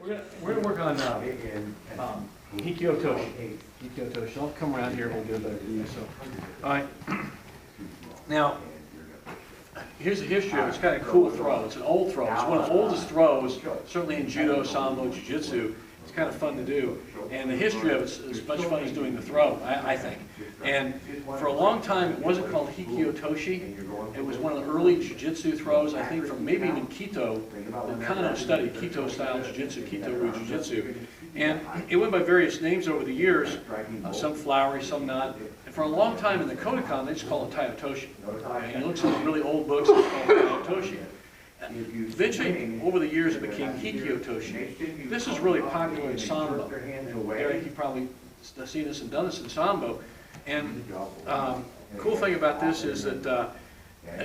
We're gonna work on Hiki Otoshi. Hiki Otoshi. I'll come around here and we'll get a better view. So, all right. Now, here's the history of it. It's kind of a cool throw. It's an old throw. It's one of the oldest throws, certainly in judo, sambo, jiu-jitsu. It's kind of fun to do. And the history of it is as much fun as doing the throw, I think. And for a long time, it wasn't called Hiki Otoshi. It was one of the early jiu-jitsu throws, I think, from maybe even Kito. The Kano studied Kito-style jiu-jitsu, Kito-Ryu jiu-jitsu. And it went by various names over the years, some flowery, some not. And for a long time in the Kodokan, they just call it Tai Otoshi. And you look at some really old books, it's called Tai Otoshi. Eventually, over the years, it became Hiki Otoshi. This is really popular in Sambo. Eric, you probably seen this and done this in Sambo. And the cool thing about this is that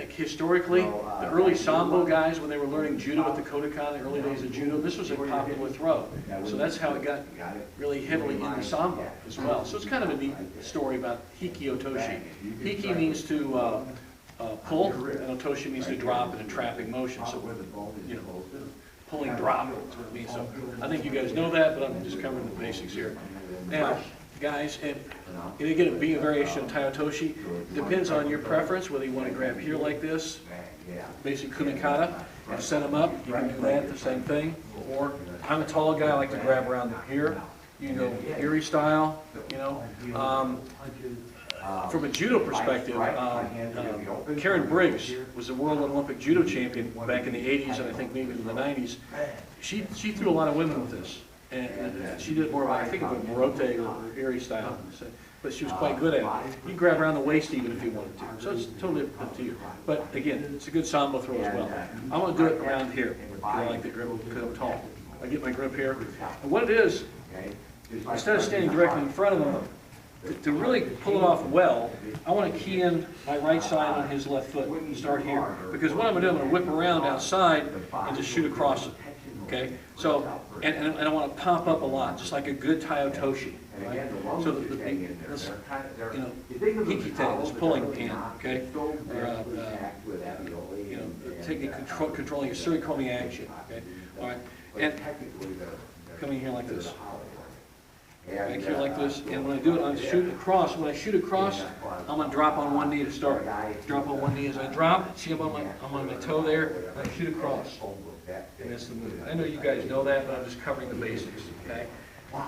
historically, the early Sambo guys, when they were learning judo at the Kodokan, the early days of judo, this was a popular throw. So that's how it got really heavily into Sambo as well. So it's kind of a neat story about Hiki Otoshi. Hiki means to pull, and Otoshi means to drop in a trapping motion. So, you know, pulling drop is what it means. So I think you guys know that, but I'm just covering the basics here. Now, guys, and again, being a variation of Tai Otoshi, depends on your preference, whether you want to grab here like this, basic kumikata, and set them up. You can do that, the same thing. Or, I'm a tall guy, I like to grab around here. You can go Erie style, you know. From a judo perspective, Karen Briggs was the World Olympic Judo Champion back in the 80s and I think maybe in the 90s. She threw a lot of women with this. And she did more of, I think, of a Morote or Erie style. But she was quite good at it. You can grab around the waist even if you wanted to. So it's totally up to you. But again, it's a good sambo throw as well. I want to do it around here. I like the grip because I'm tall. I get my grip here. And what it is, instead of standing directly in front of him, to really pull it off well, I want to key in my right side on his left foot and start here. Because what I'm going to do, I'm going to whip around outside and just shoot across it. Okay? So, and I want to pop up a lot, just like a good Tai Otoshi. Right? So this, you know, Hiki tag, this pulling hand, okay? Or, you know, taking controlling a surikomi action. Okay? All right. And coming here like this. Back here like this, and when I do it, I'm shooting across. When I shoot across, I'm going to drop on one knee to start. Drop on one knee as I drop. See, I'm on my toe there, and I shoot across. And that's the move. I know you guys know that, but I'm just covering the basics. Okay.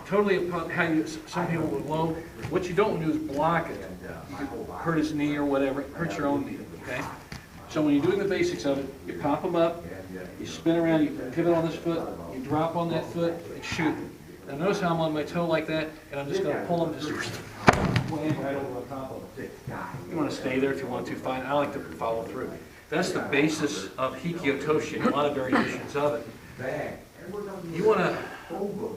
Totally upon how you. Some people would low. What you don't do is block it. You could hurt his knee or whatever. Hurt your own knee. Okay. So when you're doing the basics of it, you pop them up, you spin around, you pivot on this foot, you drop on that foot, and shoot. Now notice how I'm on my toe like that, and I'm just going to pull them just land right over the top of them. You want to stay there if you want to, fine. I like to follow through. That's the basis of Hiki Otoshi, and a lot of variations of it. You want to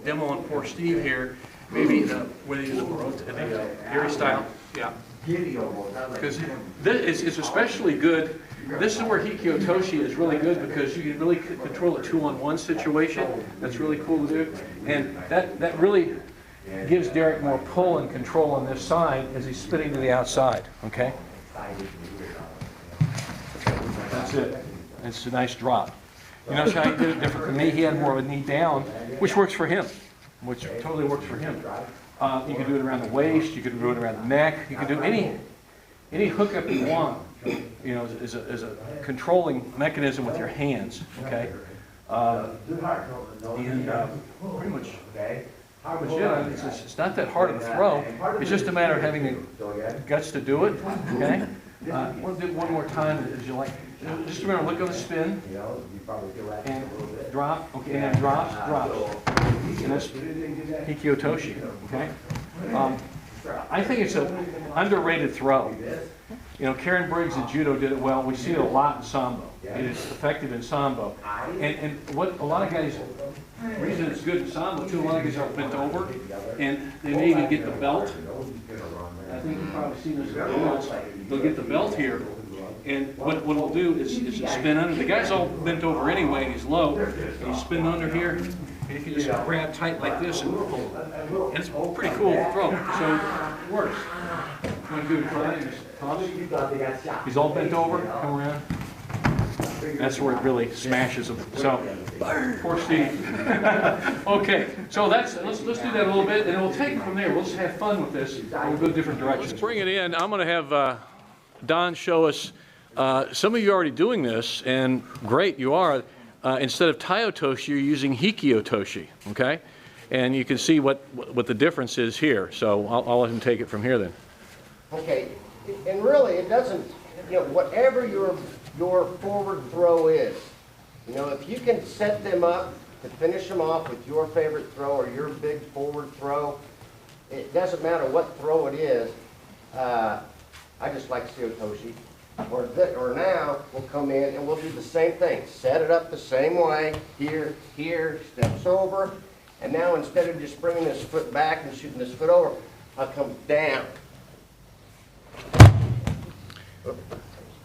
demo on poor Steve here, maybe whether you use the Erie style. Yeah. Because it's especially good. This is where Hiki Otoshi is really good because you can really control a 2-on-1 situation. That's really cool to do. And that really gives Derek more pull and control on this side as he's spinning to the outside. Okay? That's it. It's a nice drop. You notice how he did it different from me? He had more of a knee down, which works for him. Which totally works for him. You can do it around the waist. You can do it around the neck. You can do any hookup you want. You know, is a controlling mechanism with your hands. Okay. Pretty much. Yeah, it's not that hard of a throw. It's just a matter of having the guts to do it. Okay. I want to do it one more time as you like. Just remember, look at the spin and drop. Okay, and drops. And that's Hiki Otoshi. Okay. I think it's an underrated throw. You know, Karen Briggs in judo did it well. We see it a lot in sambo. It is effective in sambo. And what a lot of guys, the reason it's good in sambo too, a lot of guys are bent over, and they may even get the belt. I think you've probably seen this in the drills. They'll get the belt here, and what we'll do is spin under. The guy's all bent over anyway, and he's low, and you spin under here, and you can just grab tight like this and pull. And it's a pretty cool throw, so it works. You want to do it, try it, just toss. He's all bent over, come around. That's where it really smashes them. So, poor Steve. Okay, so let's do that a little bit, and we'll take it from there. We'll just have fun with this. We'll go different directions. Let's bring it in. I'm going to have Don show us. Some of you are already doing this, and great, you are. Instead of Tai Otoshi, you're using Hiki Otoshi, okay? And you can see what the difference is here. So I'll let him take it from here then. Okay, and really it doesn't, whatever your forward throw is, if you can set them up to finish them off with your favorite throw or your big forward throw, it doesn't matter what throw it is. I just like Otoshi. Or now we'll come in and we'll do the same thing. Set it up the same way. Here, steps over. And now instead of just bringing this foot back and shooting this foot over, I'll come down.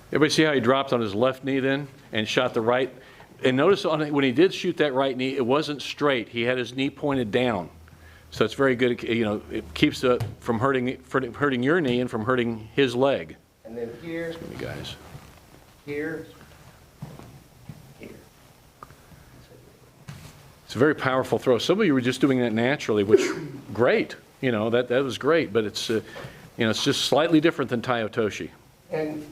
Everybody see how he dropped on his left knee then and shot the right? And notice when he did shoot that right knee, it wasn't straight. He had his knee pointed down. So it's very good. It keeps from hurting your knee and from hurting his leg. And then here, guys. Here. It's a very powerful throw. Some of you were just doing that naturally, which great. That was great, but it's it's just slightly different than Tai Otoshi. And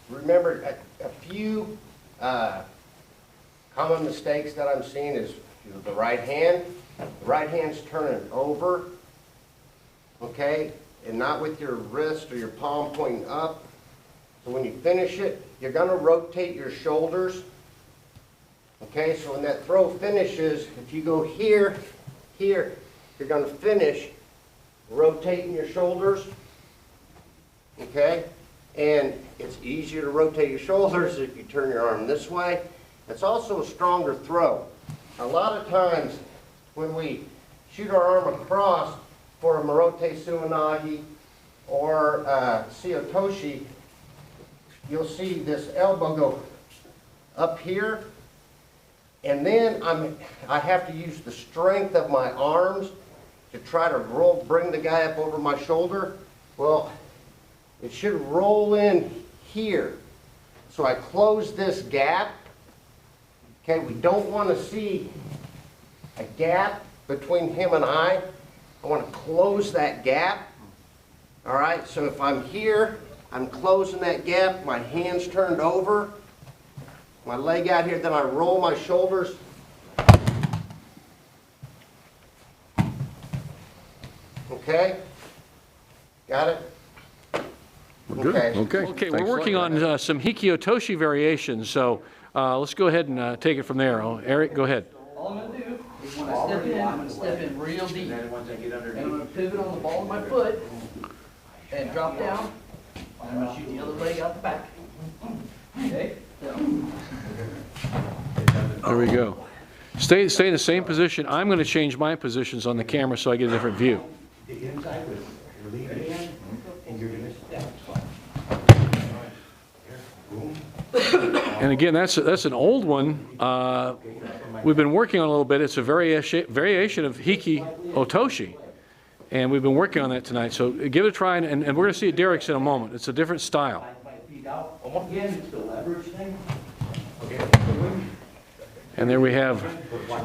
remember, a few common mistakes that I'm seeing is the right hand. The right hand's turning over, okay, and not with your wrist or your palm pointing up. So when you finish it, you're going to rotate your shoulders. Okay, so when that throw finishes, if you go here, you're going to finish rotating your shoulders. Okay, and it's easier to rotate your shoulders if you turn your arm this way. It's also a stronger throw. A lot of times when we shoot our arm across for a Marote Suwanagi or Otoshi, you'll see this elbow go up here, and then I have to use the strength of my arms to try to bring the guy up over my shoulder. Well, it should roll in here. So I close this gap. Okay, we don't want to see a gap between him and I want to close that gap. All right, so if I'm here, I'm closing that gap, my hand's turned over, my leg out here, then I roll my shoulders. Okay? Got it? We're good. Okay, we're working on some Hiki Otoshi variations, so let's go ahead and take it from there. Eric, go ahead. All I'm going to do is when I step in, I'm going to step in real deep. And I'm going to pivot on the ball of my foot and drop down. And I'm going to shoot the other leg out the back. Okay? There we go. Stay in the same position. I'm going to change my positions on the camera so I get a different view. The inside was leave it in, and you're going to step. And again, that's an old one. We've been working on a little bit. It's a variation of Hiki Otoshi. And we've been working on that tonight. So give it a try, and we're going to see it Derek's in a moment. It's a different style. And there we have,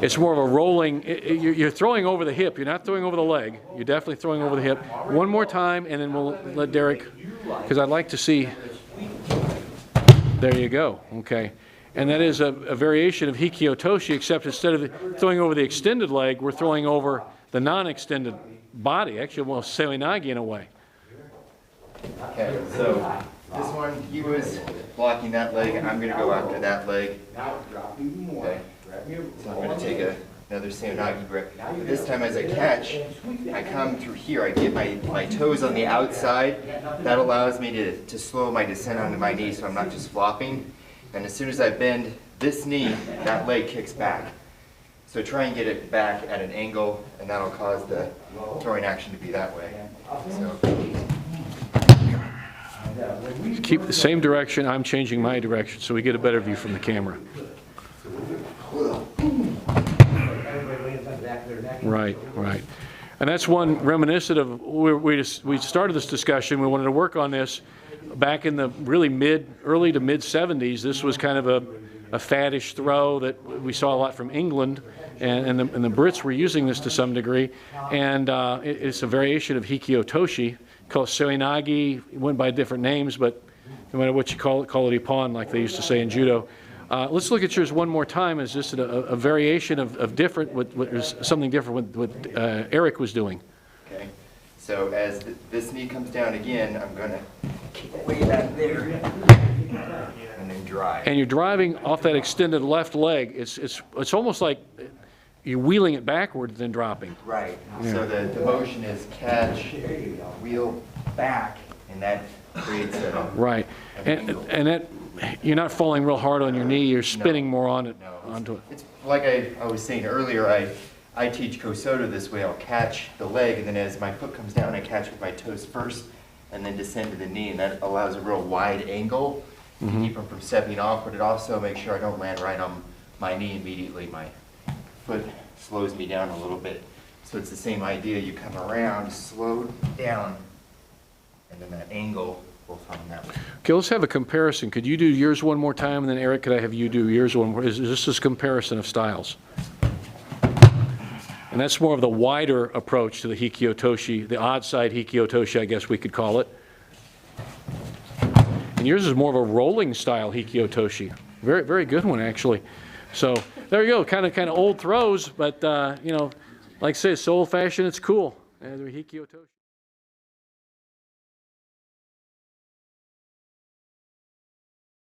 it's more of a rolling, you're throwing over the hip. You're not throwing over the leg. You're definitely throwing over the hip. One more time, and then we'll let Derek, because I'd like to see, there you go, okay. And that is a variation of Hiki Otoshi, except instead of throwing over the extended leg, we're throwing over the non-extended body, actually almost Seoinage in a way. Okay, so this one, he was blocking that leg, and I'm going to go after that leg. Okay, so I'm going to take another Seoinage grip. This time as I catch, I come through here, I get my toes on the outside. That allows me to slow my descent onto my knee so I'm not just flopping. And as soon as I bend this knee, that leg kicks back. So try and get it back at an angle, and that'll cause the throwing action to be that way. So. Keep the same direction. I'm changing my direction so we get a better view from the camera. Right. And that's one reminiscent of, we started this discussion, we wanted to work on this back in the really early to mid 70s. This was kind of a faddish throw that we saw a lot from England, and the Brits were using this to some degree. And it's a variation of Hiki Otoshi called Soinagi. It went by different names, but no matter what you call it ippon, like they used to say in judo. Let's look at yours one more time as just a variation of different, something different what Eric was doing. Okay, so as this knee comes down again, I'm gonna kick way back there, and then drive. And you're driving off that extended left leg. It's almost like you're wheeling it backwards then dropping. Right, Yeah. so the motion is catch, wheel back, and that creates a... Right, and that, you're not falling real hard on your knee, you're spinning more on it, onto it. It's like I was saying earlier, I teach Kosoto this way. I'll catch the leg, and then as my foot comes down, I catch with my toes first, and then descend to the knee, and that allows a real wide angle to keep them from stepping off, but it also makes sure I don't land right on my knee immediately. My foot slows me down a little bit. So it's the same idea. You come around, slow down, and then that angle will find that way. Okay, let's have a comparison. Could you do yours one more time, and then Eric, could I have you do yours one more? Is this a comparison of styles? And that's more of the wider approach to the Hiki Otoshi, the odd side Hiki Otoshi, I guess we could call it. And yours is more of a rolling style Hiki Otoshi. Very, very good one, actually. So there you go, kind of old throws, but you know, like I say, it's so old fashioned, it's cool. The Hiki Otoshi.